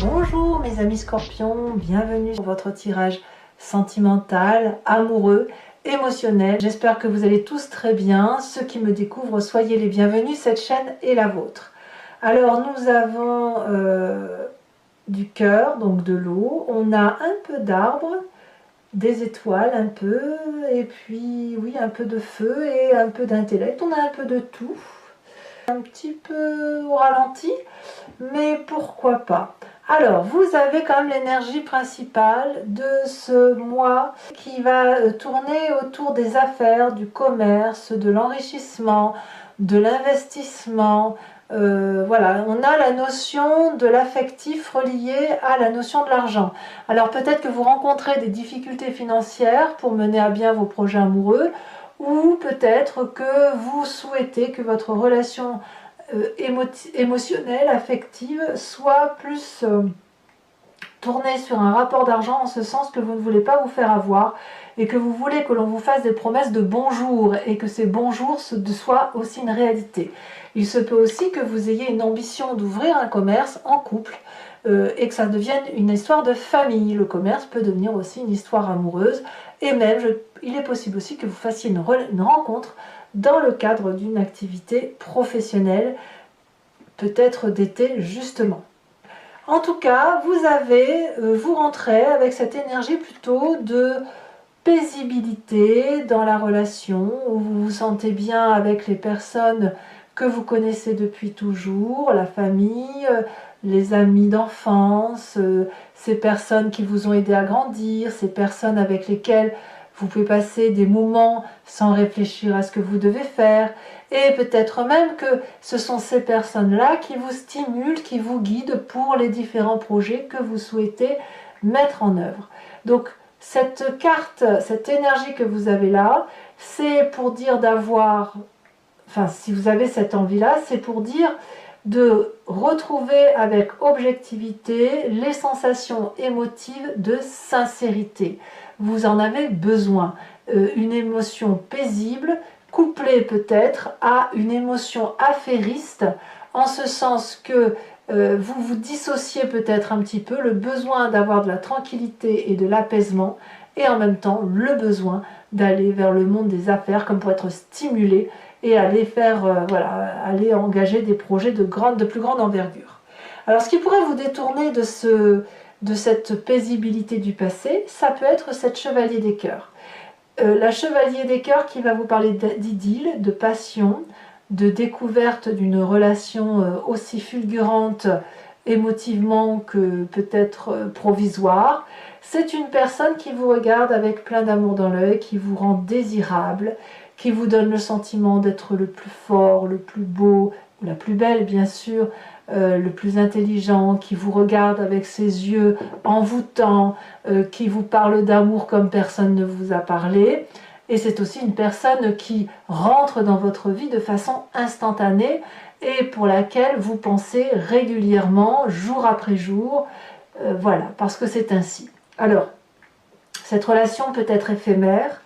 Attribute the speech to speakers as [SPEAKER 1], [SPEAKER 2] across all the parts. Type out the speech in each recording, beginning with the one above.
[SPEAKER 1] Bonjour mes amis scorpions, bienvenue sur votre tirage sentimental, amoureux, émotionnel. J'espère que vous allez tous très bien. Ceux qui me découvrent, soyez les bienvenus, cette chaîne est la vôtre. Alors nous avons du cœur, donc de l'eau, on a un peu d'arbre, des étoiles un peu, et puis oui, un peu de feu et un peu d'intellect. On a un peu de tout, un petit peu au ralenti, mais pourquoi pas. Alors, vous avez quand même l'énergie principale de ce mois qui va tourner autour des affaires, du commerce, de l'enrichissement, de l'investissement. Voilà, on a la notion de l'affectif relié à la notion de l'argent. Alors peut-être que vous rencontrez des difficultés financières pour mener à bien vos projets amoureux, ou peut-être que vous souhaitez que votre relation émotionnelle, affective, soit plus tournée sur un rapport d'argent, en ce sens que vous ne voulez pas vous faire avoir et que vous voulez que l'on vous fasse des promesses de bonjour et que ces bonjours soient aussi une réalité. Il se peut aussi que vous ayez une ambition d'ouvrir un commerce en couple et que ça devienne une histoire de famille. Le commerce peut devenir aussi une histoire amoureuse et même il est possible aussi que vous fassiez une rencontre dans le cadre d'une activité professionnelle, peut-être d'été justement. En tout cas, vous rentrez avec cette énergie plutôt de paisibilité dans la relation, où vous vous sentez bien avec les personnes que vous connaissez depuis toujours, la famille, les amis d'enfance, ces personnes qui vous ont aidé à grandir, ces personnes avec lesquelles vous pouvez passer des moments sans réfléchir à ce que vous devez faire. Et peut-être même que ce sont ces personnes-là qui vous stimulent, qui vous guident pour les différents projets que vous souhaitez mettre en œuvre. Donc cette carte, cette énergie que vous avez là, c'est pour dire d'avoir, enfin si vous avez cette envie-là, c'est pour dire de retrouver avec objectivité les sensations émotives de sincérité. Vous en avez besoin. Une émotion paisible, couplée peut-être à une émotion affairiste, en ce sens que vous vous dissociez peut-être un petit peu, le besoin d'avoir de la tranquillité et de l'apaisement, et en même temps le besoin d'aller vers le monde des affaires, comme pour être stimulé et aller faire, aller engager des projets de plus grande envergure. Alors ce qui pourrait vous détourner de cette paisibilité du passé, ça peut être cette chevalier des cœurs. La chevalier des cœurs qui va vous parler d'idylle, de passion, de découverte d'une relation aussi fulgurante émotivement que peut-être provisoire. C'est une personne qui vous regarde avec plein d'amour dans l'œil, qui vous rend désirable, qui vous donne le sentiment d'être le plus fort, le plus beau, ou la plus belle bien sûr, le plus intelligent, qui vous regarde avec ses yeux envoûtants, qui vous parle d'amour comme personne ne vous a parlé. Et c'est aussi une personne qui rentre dans votre vie de façon instantanée et pour laquelle vous pensez régulièrement, jour après jour, voilà, parce que c'est ainsi. Alors, cette relation peut être éphémère,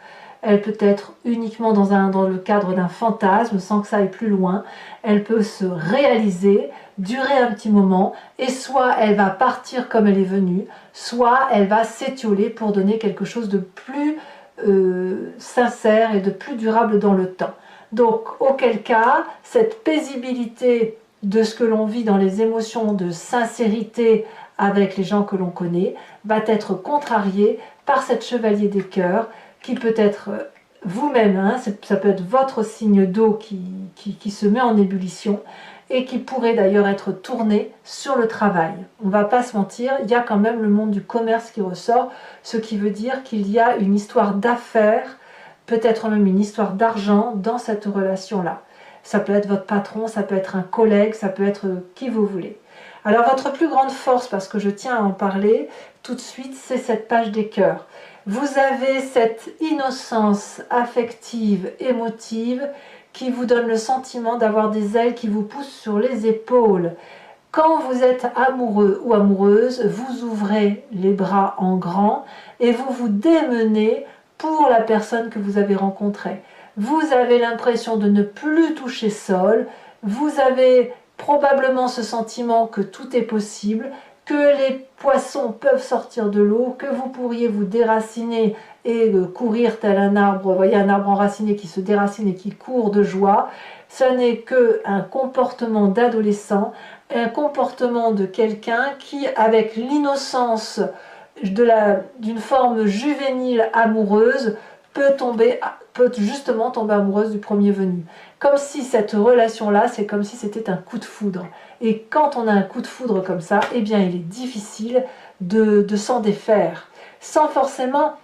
[SPEAKER 1] elle peut être uniquement dans le cadre d'un fantasme, sans que ça aille plus loin, elle peut se réaliser, durer un petit moment, et soit elle va partir comme elle est venue, soit elle va s'étioler pour donner quelque chose de plus sincère et de plus durable dans le temps. Donc, auquel cas, cette paisibilité de ce que l'on vit dans les émotions de sincérité avec les gens que l'on connaît, va être contrariée par cette chevalier des cœurs, qui peut être vous-même, hein, ça peut être votre signe d'eau qui se met en ébullition, et qui pourrait d'ailleurs être tourné sur le travail. On ne va pas se mentir, il y a quand même le monde du commerce qui ressort, ce qui veut dire qu'il y a une histoire d'affaires, peut-être même une histoire d'argent dans cette relation-là. Ça peut être votre patron, ça peut être un collègue, ça peut être qui vous voulez. Alors votre plus grande force, parce que je tiens à en parler tout de suite, c'est cette page des cœurs. Vous avez cette innocence affective, émotive, qui vous donne le sentiment d'avoir des ailes qui vous poussent sur les épaules. Quand vous êtes amoureux ou amoureuse, vous ouvrez les bras en grand et vous vous démenez pour la personne que vous avez rencontrée. Vous avez l'impression de ne plus toucher sol, vous avez probablement ce sentiment que tout est possible, que les poissons peuvent sortir de l'eau, que vous pourriez vous déraciner et courir tel un arbre. Vous voyez un arbre enraciné qui se déracine et qui court de joie. Ce n'est qu'un comportement d'adolescent, un comportement de quelqu'un qui, avec l'innocence d'une forme juvénile amoureuse, peut justement tomber amoureuse du premier venu. Comme si cette relation-là, c'est comme si c'était un coup de foudre. Et quand on a un coup de foudre comme ça, eh bien il est difficile de s'en défaire. Sans forcément,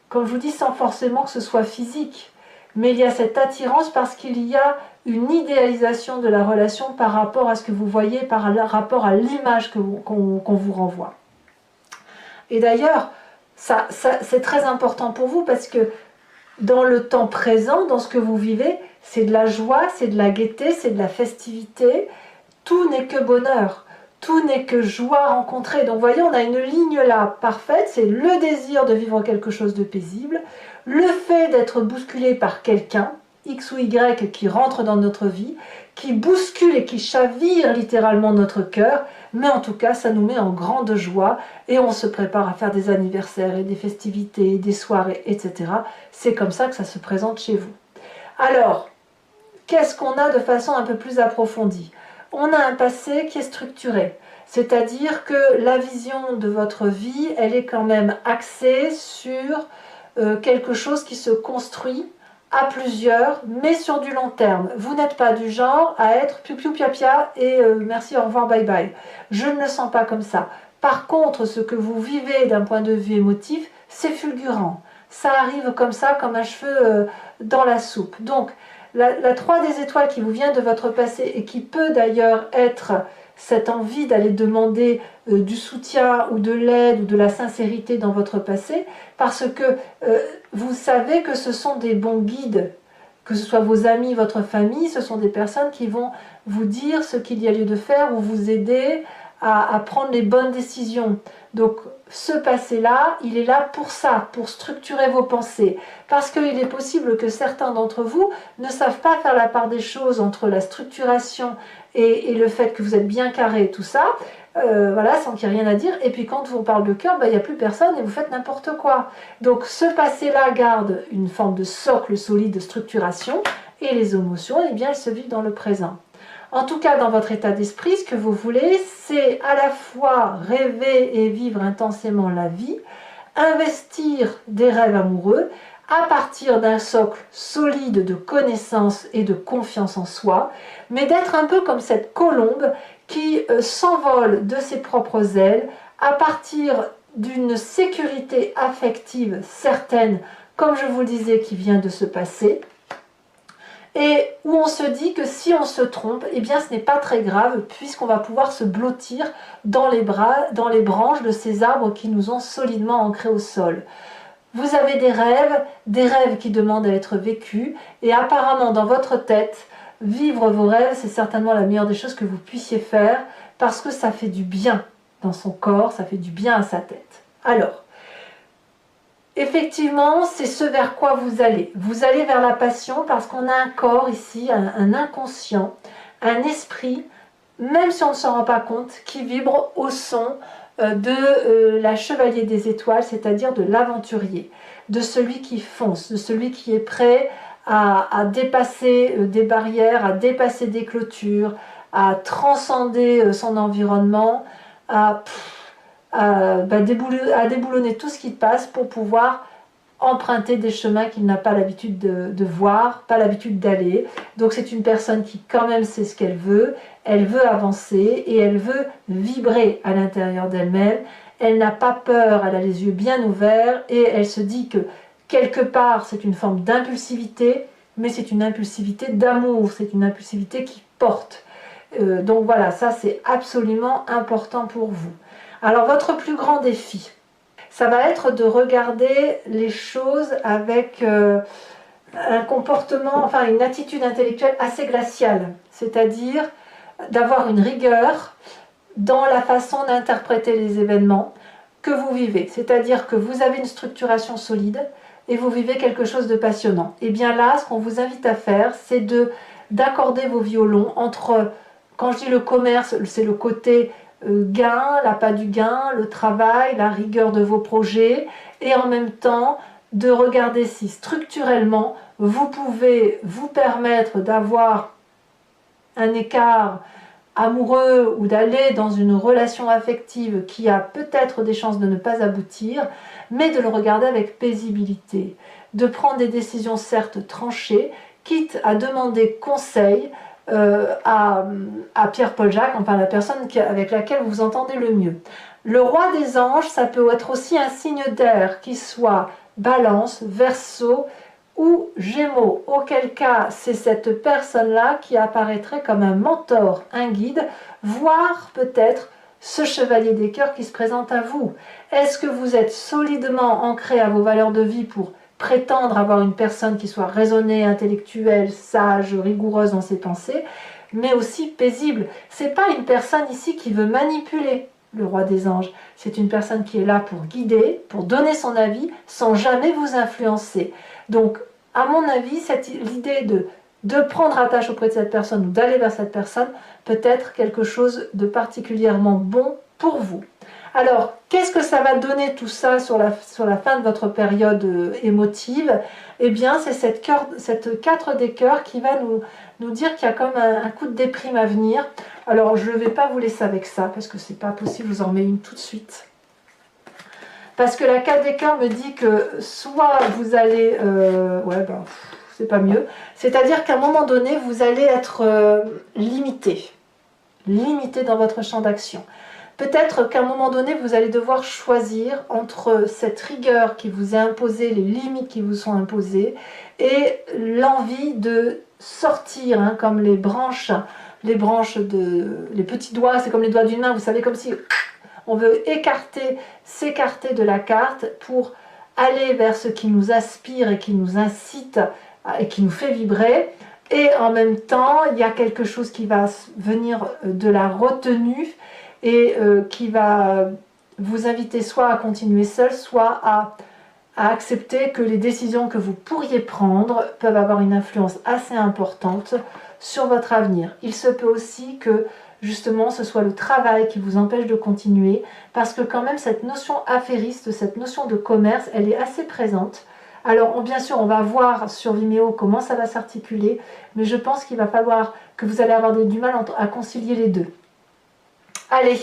[SPEAKER 1] comme je vous dis, sans forcément que ce soit physique. Mais il y a cette attirance parce qu'il y a une idéalisation de la relation par rapport à ce que vous voyez, par rapport à l'image qu'on vous renvoie. Et d'ailleurs, c'est très important pour vous parce que dans le temps présent, dans ce que vous vivez, c'est de la joie, c'est de la gaieté, c'est de la festivité. Tout n'est que bonheur, tout n'est que joie rencontrée. Donc vous voyez, on a une ligne là parfaite, c'est le désir de vivre quelque chose de paisible, le fait d'être bousculé par quelqu'un, X ou Y, qui rentre dans notre vie, qui bouscule et qui chavire littéralement notre cœur, mais en tout cas, ça nous met en grande joie et on se prépare à faire des anniversaires et des festivités, des soirées, etc. C'est comme ça que ça se présente chez vous. Alors, qu'est-ce qu'on a de façon un peu plus approfondie? On a un passé qui est structuré, c'est-à-dire que la vision de votre vie, elle est quand même axée sur quelque chose qui se construit à plusieurs, mais sur du long terme. Vous n'êtes pas du genre à être piou-piou pia-pia et merci, au revoir, bye bye. Je ne le sens pas comme ça. Par contre, ce que vous vivez d'un point de vue émotif, c'est fulgurant. Ça arrive comme ça, comme un cheveu dans la soupe. Donc, la 3 des étoiles qui vous vient de votre passé et qui peut d'ailleurs être cette envie d'aller demander du soutien ou de l'aide ou de la sincérité dans votre passé, parce que vous savez que ce sont des bons guides, que ce soit vos amis, votre famille, ce sont des personnes qui vont vous dire ce qu'il y a lieu de faire ou vous aider à prendre les bonnes décisions. Donc ce passé-là, il est là pour ça, pour structurer vos pensées. Parce qu'il est possible que certains d'entre vous ne savent pas faire la part des choses entre la structuration et le fait que vous êtes bien carré et tout ça, voilà, sans qu'il n'y ait rien à dire. Et puis quand on parle de cœur, il n'y a plus personne et vous faites n'importe quoi. Donc ce passé-là garde une forme de socle solide de structuration et les émotions, eh bien, elles se vivent dans le présent. En tout cas, dans votre état d'esprit, ce que vous voulez, c'est à la fois rêver et vivre intensément la vie, investir des rêves amoureux à partir d'un socle solide de connaissance et de confiance en soi, mais d'être un peu comme cette colombe qui s'envole de ses propres ailes à partir d'une sécurité affective certaine, comme je vous le disais, qui vient de se passer, et où on se dit que si on se trompe, eh bien ce n'est pas très grave puisqu'on va pouvoir se blottir dans les branches de ces arbres qui nous ont solidement ancrés au sol. Vous avez des rêves qui demandent à être vécus et apparemment dans votre tête, vivre vos rêves, c'est certainement la meilleure des choses que vous puissiez faire parce que ça fait du bien dans son corps, ça fait du bien à sa tête. Alors, effectivement, c'est ce vers quoi vous allez. Vous allez vers la passion parce qu'on a un corps ici, un inconscient, un esprit, même si on ne s'en rend pas compte, qui vibre au son de la chevalier des étoiles, c'est-à-dire de l'aventurier, de celui qui fonce, de celui qui est prêt à dépasser des barrières, à dépasser des clôtures, à transcender son environnement, à déboulonner tout ce qui passe pour pouvoir emprunter des chemins qu'il n'a pas l'habitude de voir, pas l'habitude d'aller. Donc c'est une personne qui quand même sait ce qu'elle veut avancer et elle veut vibrer à l'intérieur d'elle-même, elle n'a pas peur, elle a les yeux bien ouverts et elle se dit que quelque part c'est une forme d'impulsivité, mais c'est une impulsivité d'amour, c'est une impulsivité qui porte. Donc voilà, ça c'est absolument important pour vous. Alors votre plus grand défi, ça va être de regarder les choses avec un comportement, enfin une attitude intellectuelle assez glaciale, c'est-à-dire d'avoir une rigueur dans la façon d'interpréter les événements que vous vivez. C'est-à-dire que vous avez une structuration solide et vous vivez quelque chose de passionnant. Et bien là, ce qu'on vous invite à faire, c'est d'accorder vos violons entre, quand je dis le commerce, c'est le côté gain, l'appât du gain, le travail, la rigueur de vos projets, et en même temps de regarder si structurellement vous pouvez vous permettre d'avoir un écart amoureux ou d'aller dans une relation affective qui a peut-être des chances de ne pas aboutir, mais de le regarder avec paisibilité, de prendre des décisions certes tranchées, quitte à demander conseil à Pierre-Paul Jacques, enfin la personne avec laquelle vous vous entendez le mieux. Le roi des anges, ça peut être aussi un signe d'air, qui soit Balance, Verseau ou Gémeaux, auquel cas c'est cette personne-là qui apparaîtrait comme un mentor, un guide, voire peut-être ce chevalier des cœurs qui se présente à vous. Est-ce que vous êtes solidement ancré à vos valeurs de vie pour prétendre avoir une personne qui soit raisonnée, intellectuelle, sage, rigoureuse dans ses pensées, mais aussi paisible? C'est pas une personne ici qui veut manipuler le roi des anges. C'est une personne qui est là pour guider, pour donner son avis, sans jamais vous influencer. Donc, à mon avis, l'idée de prendre attache auprès de cette personne ou d'aller vers cette personne peut être quelque chose de particulièrement bon pour vous. Alors, qu'est-ce que ça va donner tout ça sur la fin de votre période émotive? Eh bien, c'est cette 4 des cœurs qui va nous dire qu'il y a comme un coup de déprime à venir. Alors, je ne vais pas vous laisser avec ça, parce que c'est pas possible, je vous en remets une tout de suite. Parce que la 4 des cœurs me dit que soit vous allez... c'est pas mieux. C'est-à-dire qu'à un moment donné, vous allez être limité dans votre champ d'action. Peut-être qu'à un moment donné, vous allez devoir choisir entre cette rigueur qui vous est imposée, les limites qui vous sont imposées, et l'envie de sortir, hein, comme les petits doigts, c'est comme les doigts d'une main, vous savez, comme si on veut s'écarter de la carte pour aller vers ce qui nous aspire et qui nous incite et qui nous fait vibrer. Et en même temps, il y a quelque chose qui va venir de la retenue et qui va vous inviter soit à continuer seul, soit à accepter que les décisions que vous pourriez prendre peuvent avoir une influence assez importante sur votre avenir. Il se peut aussi que justement ce soit le travail qui vous empêche de continuer, parce que quand même cette notion affairiste, cette notion de commerce, elle est assez présente. Alors bien sûr on va voir sur Vimeo comment ça va s'articuler, mais je pense qu'il va falloir que vous allez avoir du mal à concilier les deux. Allez,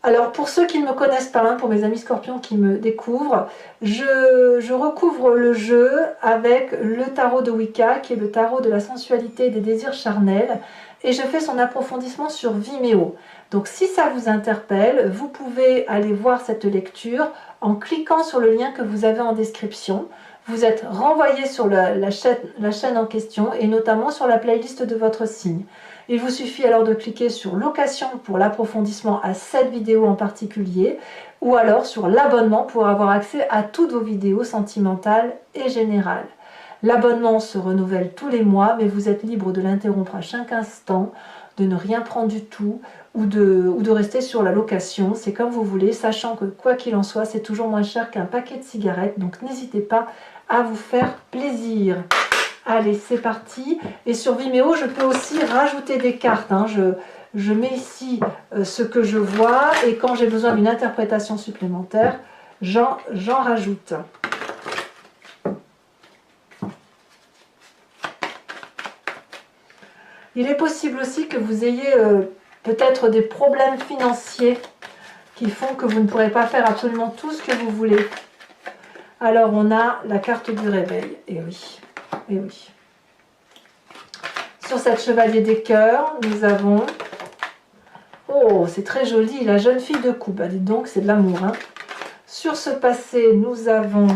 [SPEAKER 1] alors pour ceux qui ne me connaissent pas, hein, pour mes amis scorpions qui me découvrent, je recouvre le jeu avec le tarot de Wicca, qui est le tarot de la sensualité et des désirs charnels, et je fais son approfondissement sur Vimeo. Donc si ça vous interpelle, vous pouvez aller voir cette lecture en cliquant sur le lien que vous avez en description. Vous êtes renvoyé sur la chaîne en question, et notamment sur la playlist de votre signe. Il vous suffit alors de cliquer sur location pour l'approfondissement à cette vidéo en particulier, ou alors sur l'abonnement pour avoir accès à toutes vos vidéos sentimentales et générales. L'abonnement se renouvelle tous les mois, mais vous êtes libre de l'interrompre à chaque instant, de ne rien prendre du tout, ou de rester sur la location. C'est comme vous voulez, sachant que quoi qu'il en soit, c'est toujours moins cher qu'un paquet de cigarettes, donc n'hésitez pas à vous faire plaisir. Allez, c'est parti. Et sur Vimeo, je peux aussi rajouter des cartes. Hein. Je mets ici ce que je vois, et quand j'ai besoin d'une interprétation supplémentaire, j'en rajoute. Il est possible aussi que vous ayez peut-être des problèmes financiers qui font que vous ne pourrez pas faire absolument tout ce que vous voulez. Alors on a la carte du réveil, et oui, et oui. Sur cette chevalier des cœurs, nous avons... Oh, c'est très joli, la jeune fille de coupe. Bah, dites donc, c'est de l'amour. Hein. Sur ce passé, nous avons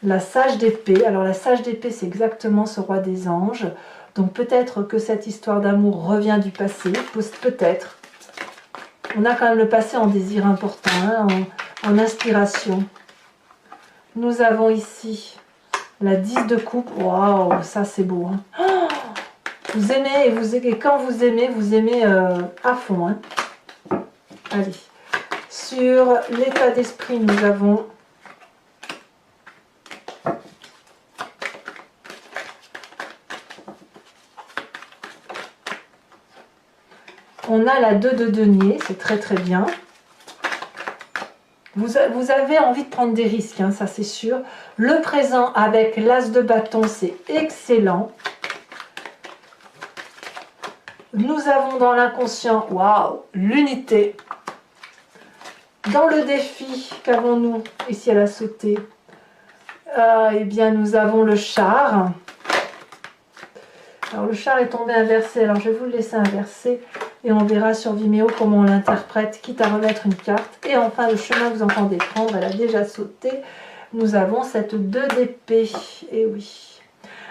[SPEAKER 1] la sage d'épée. Alors la sage d'épée, c'est exactement ce roi des anges. Donc peut-être que cette histoire d'amour revient du passé, peut-être. On a quand même le passé en désir important, hein, en inspiration. Nous avons ici la 10 de coupe. Waouh, ça c'est beau. Hein. Oh, vous aimez, et quand vous aimez à fond. Hein. Allez. Sur l'état d'esprit, nous avons On a la 2 de denier, c'est très très bien. Vous avez envie de prendre des risques, hein, ça c'est sûr. Le présent avec l'as de bâton, c'est excellent. Nous avons dans l'inconscient, waouh, l'unité. Dans le défi, qu'avons-nous ici à la sautée? Eh bien, nous avons le char. Alors, le char est tombé inversé. Alors, je vais vous le laisser inversé. Et on verra sur Vimeo comment on l'interprète, quitte à remettre une carte. Et enfin, le chemin que vous entendez prendre, elle a déjà sauté. Nous avons cette 2 d'épée. Et oui.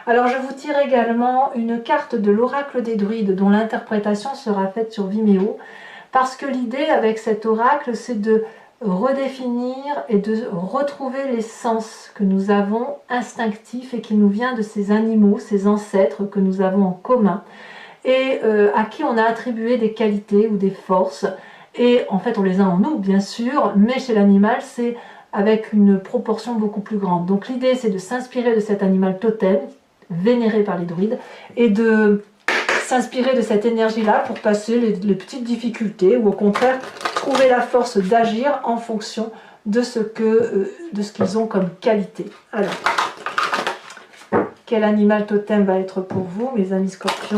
[SPEAKER 1] Alors, je vous tire également une carte de l'oracle des druides, dont l'interprétation sera faite sur Vimeo. Parce que l'idée avec cet oracle, c'est de redéfinir et de retrouver les sens que nous avons instinctifs et qui nous vient de ces animaux, ces ancêtres que nous avons en commun et à qui on a attribué des qualités ou des forces. Et en fait, on les a en nous, bien sûr, mais chez l'animal, c'est avec une proportion beaucoup plus grande. Donc l'idée, c'est de s'inspirer de cet animal totem, vénéré par les druides, et de s'inspirer de cette énergie-là pour passer les petites difficultés, ou au contraire, trouver la force d'agir en fonction de ce qu'ils ont comme qualité. Alors, quel animal totem va être pour vous, mes amis scorpions?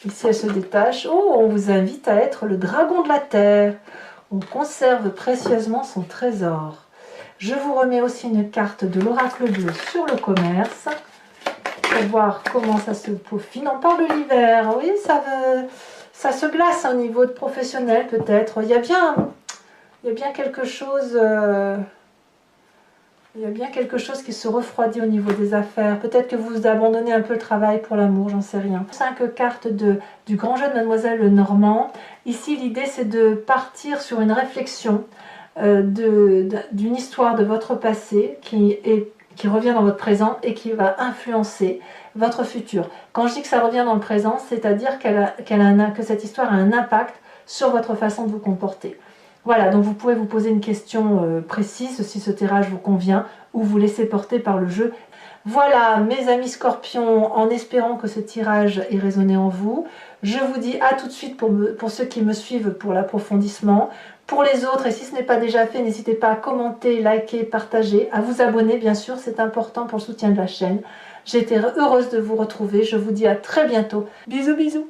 [SPEAKER 1] Ici, elle se détache. Oh, on vous invite à être le dragon de la terre. On conserve précieusement son trésor. Je vous remets aussi une carte de l'oracle bleu sur le commerce pour voir comment ça se peaufine. On parle de l'hiver. Oui, ça se glace au niveau de professionnel peut-être. Il y a bien quelque chose... il y a bien quelque chose qui se refroidit au niveau des affaires. Peut-être que vous abandonnez un peu le travail pour l'amour, j'en sais rien. 5 cartes du grand jeu de Mademoiselle Lenormand. Ici, l'idée, c'est de partir sur une réflexion d'une histoire de votre passé qui revient dans votre présent et qui va influencer votre futur. Quand je dis que ça revient dans le présent, c'est-à-dire que cette histoire a un impact sur votre façon de vous comporter. Voilà, donc vous pouvez vous poser une question précise si ce tirage vous convient ou vous laisser porter par le jeu. Voilà, mes amis scorpions, en espérant que ce tirage ait résonné en vous, je vous dis à tout de suite pour ceux qui me suivent pour l'approfondissement. Pour les autres, et si ce n'est pas déjà fait, n'hésitez pas à commenter, liker, partager, à vous abonner, bien sûr, c'est important pour le soutien de la chaîne. J'ai été heureuse de vous retrouver, je vous dis à très bientôt. Bisous, bisous.